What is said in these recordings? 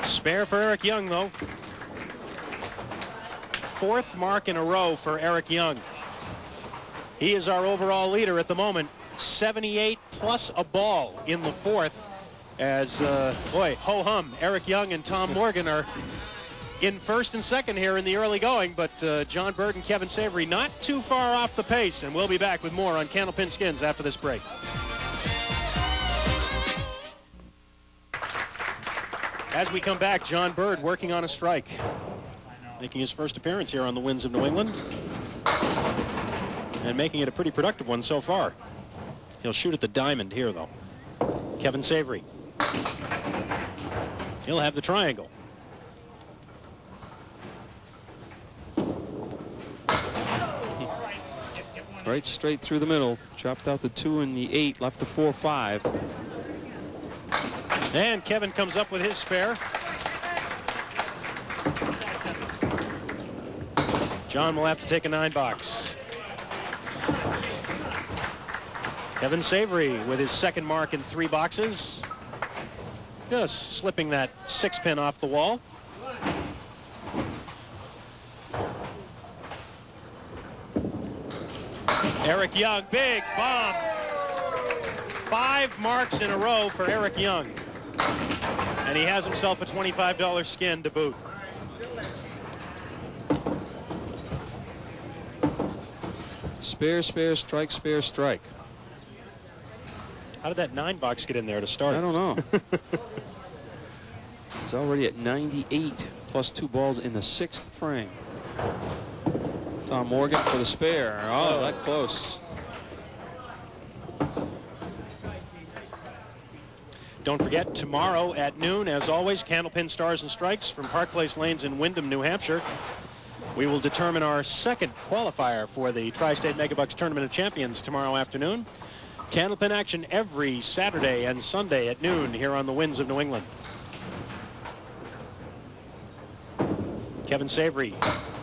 Spare for Eric Young, though. Fourth mark in a row for Eric Young. He is our overall leader at the moment. 78 plus a ball in the fourth. As, boy, ho-hum, Eric Young and Tom Morgan are in first and second here in the early going, but John Bird and Kevin Savary not too far off the pace, and we'll be back with more on Candlepin Skins after this break. As we come back, John Bird working on a strike, making his first appearance here on the Winds of New England, and making it a pretty productive one so far. He'll shoot at the diamond here, though. Kevin Savary. He'll have the triangle. Right straight through the middle. Chopped out the 2 and the 8, left the 4-5. And Kevin comes up with his spare. John will have to take a 9-box. Kevin Savary with his second mark in 3 boxes. Just slipping that 6-pin off the wall. Eric Young, big bomb. 5 marks in a row for Eric Young. And he has himself a $25 skin to boot. Spare, spare, strike, spare, strike. How did that 9-box get in there to start? I don't know. It's already at 98 plus 2 balls in the 6th frame. Tom Morgan for the spare. Oh, that close. Don't forget, tomorrow at noon, as always, Candlepin Stars and Strikes from Park Place Lanes in Windham, New Hampshire. We will determine our second qualifier for the Tri-State Megabucks Tournament of Champions tomorrow afternoon. Candlepin action every Saturday and Sunday at noon here on the Winds of New England. Kevin Savary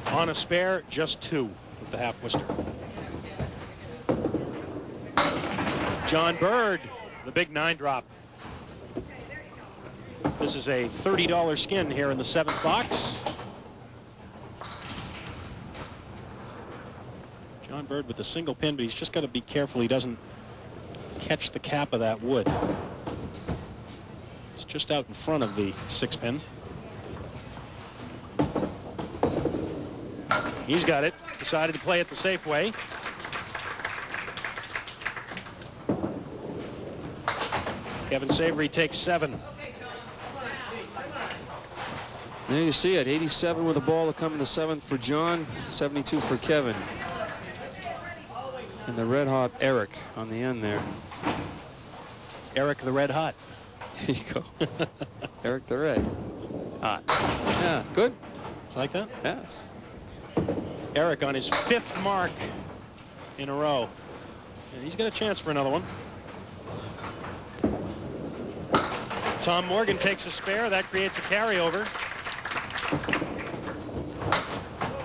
on a spare, just 2 with the half Worcester. John Bird, the big 9-drop. This is a $30 skin here in the 7th box. John Bird with the single pin, but he's just got to be careful he doesn't catch the cap of that wood. It's just out in front of the 6-pin. He's got it. Decided to play it the safe way. Kevin Savary takes 7. There you see it. 87 with a ball to come in the 7th for John. 72 for Kevin. And the red hot Eric on the end there. Eric the Red Hot. There you go. Eric the Red Hot. Yeah, good. Like that? Yes. Eric on his 5th mark in a row. And he's got a chance for another one. Tom Morgan takes a spare. That creates a carryover.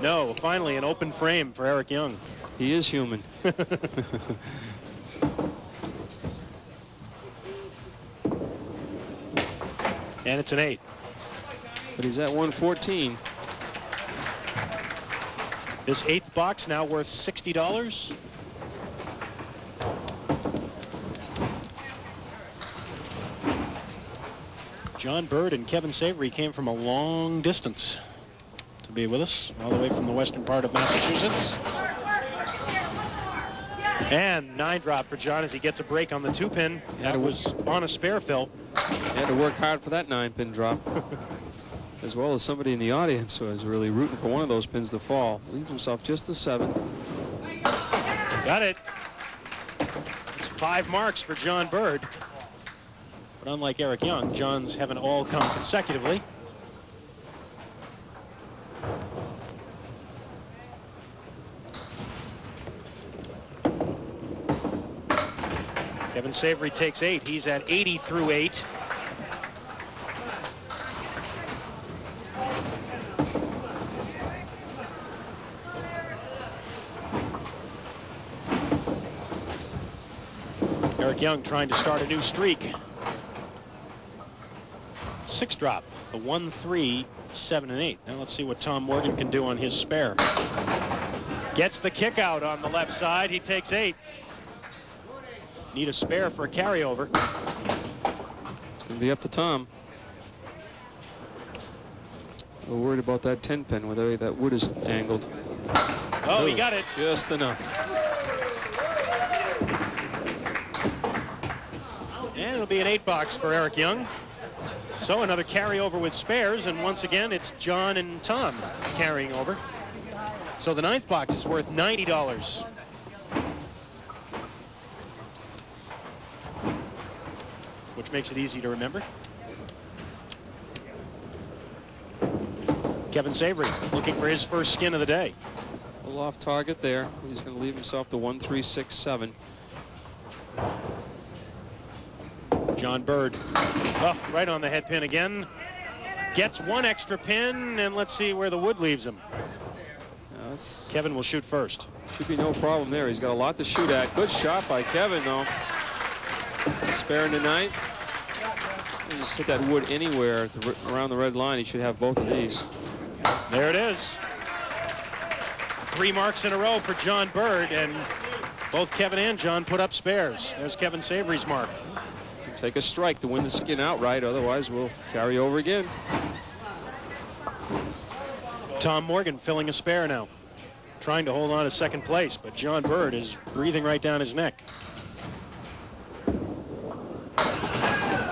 No, finally an open frame for Eric Young. He is human. And it's an 8. But he's at 114. This 8th box now worth $60. John Bird and Kevin Savary came from a long distance to be with us, all the way from the western part of Massachusetts. And 9-drop for John as he gets a break on the 2-pin. That was on a spare, Phil. He had to work hard for that 9-pin drop. As well as somebody in the audience who was really rooting for one of those pins to fall. Leaves himself just a 7. Got it. It's 5 marks for John Bird. But unlike Eric Young, John's haven't all come consecutively. Kevin Savary takes 8. He's at 80 through 8. Eric Young trying to start a new streak. 6 drop, the 1, 3, 7, and 8. Now let's see what Tom Morgan can do on his spare. Gets the kick out on the left side. He takes 8. Need a spare for a carryover. It's going to be up to Tom. A little worried about that 10 pin, whether that wood is angled. Oh, he got it. Just enough. And it'll be an 8 box for Eric Young. So another carryover with spares, and once again it's John and Tom carrying over. So the 9th box is worth $90. Which makes it easy to remember. Kevin Savary looking for his first skin of the day. A little off target there. He's going to leave himself the 1, 3, 6, 7. John Bird, oh, right on the head pin again. Gets 1 extra pin, and let's see where the wood leaves him. Kevin will shoot first. Should be no problem there. He's got a lot to shoot at. Good shot by Kevin, though. Spare in the 9th. He just hit that wood anywhere around the red line. He should have both of these. There it is. 3 marks in a row for John Bird, and both Kevin and John put up spares. There's Kevin Savary's mark. Take a strike to win the skin outright, otherwise we'll carry over again. Tom Morgan filling a spare now, trying to hold on to second place, but John Bird is breathing right down his neck.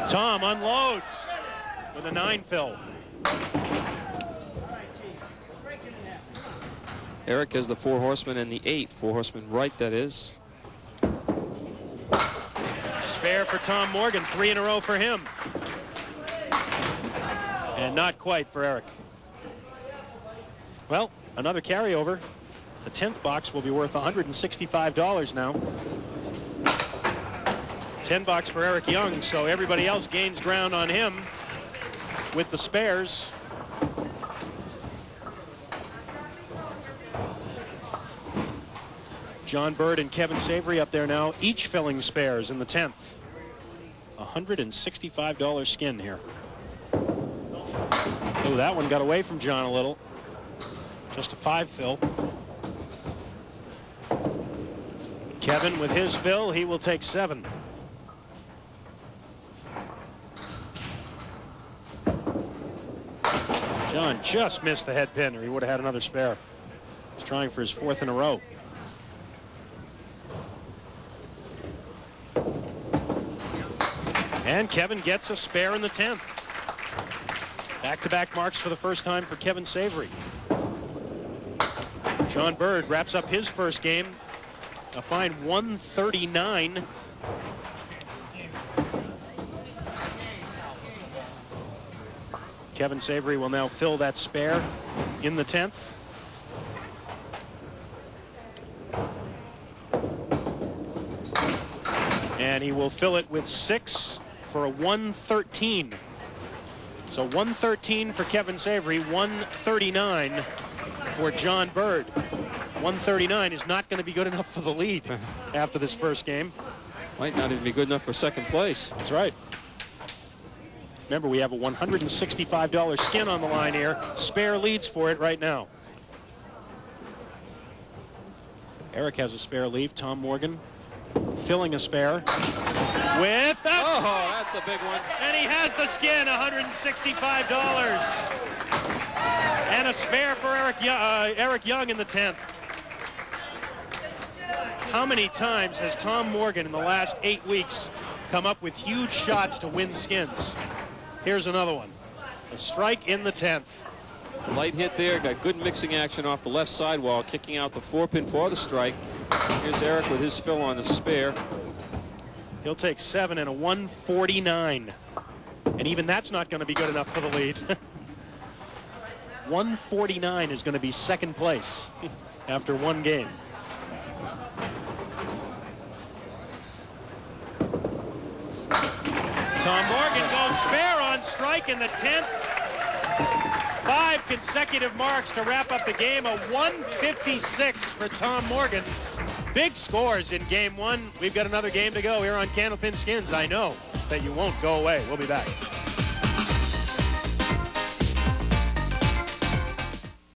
Tom unloads with a 9 fill. Eric has the 4 horsemen and the 8. 4 horsemen right, that is. Spare for Tom Morgan, 3 in a row for him. And not quite for Eric. Well, another carryover. The 10th box will be worth $165 now. 10 bucks for Eric Young, so everybody else gains ground on him with the spares. John Bird and Kevin Savary up there now, each filling spares in the 10th. $165 skin here. Oh, that one got away from John a little. Just a 5 fill. Kevin with his fill, he will take 7. John just missed the head pin, or he would have had another spare. He's trying for his 4th in a row. And Kevin gets a spare in the 10th. Back-to-back marks for the first time for Kevin Savary. John Bird wraps up his first game. A fine 139. Kevin Savary will now fill that spare in the 10th. And he will fill it with 6 for a 113. So 113 for Kevin Savary, 139 for John Bird. 139 is not going to be good enough for the lead after this first game. Might not even be good enough for second place. That's right. Remember, we have a $165 skin on the line here. Spare leads for it right now. Eric has a spare leave. Tom Morgan filling a spare with a... Oh, that's a big one. And he has the skin, $165. And a spare for Eric Young in the 10th. How many times has Tom Morgan in the last 8 weeks come up with huge shots to win skins? Here's another one. A strike in the 10th. Light hit there, got good mixing action off the left sidewall, kicking out the 4-pin for the strike. Here's Eric with his fill on the spare. He'll take 7 and a 149. And even that's not going to be good enough for the lead. 149 is going to be second place after one game. Tom Morgan goes spare on strike in the 10th. 5 consecutive marks to wrap up the game. A 156 for Tom Morgan. Big scores in game 1. We've got another game to go here on Candlepin Skins. I know that you won't go away. We'll be back.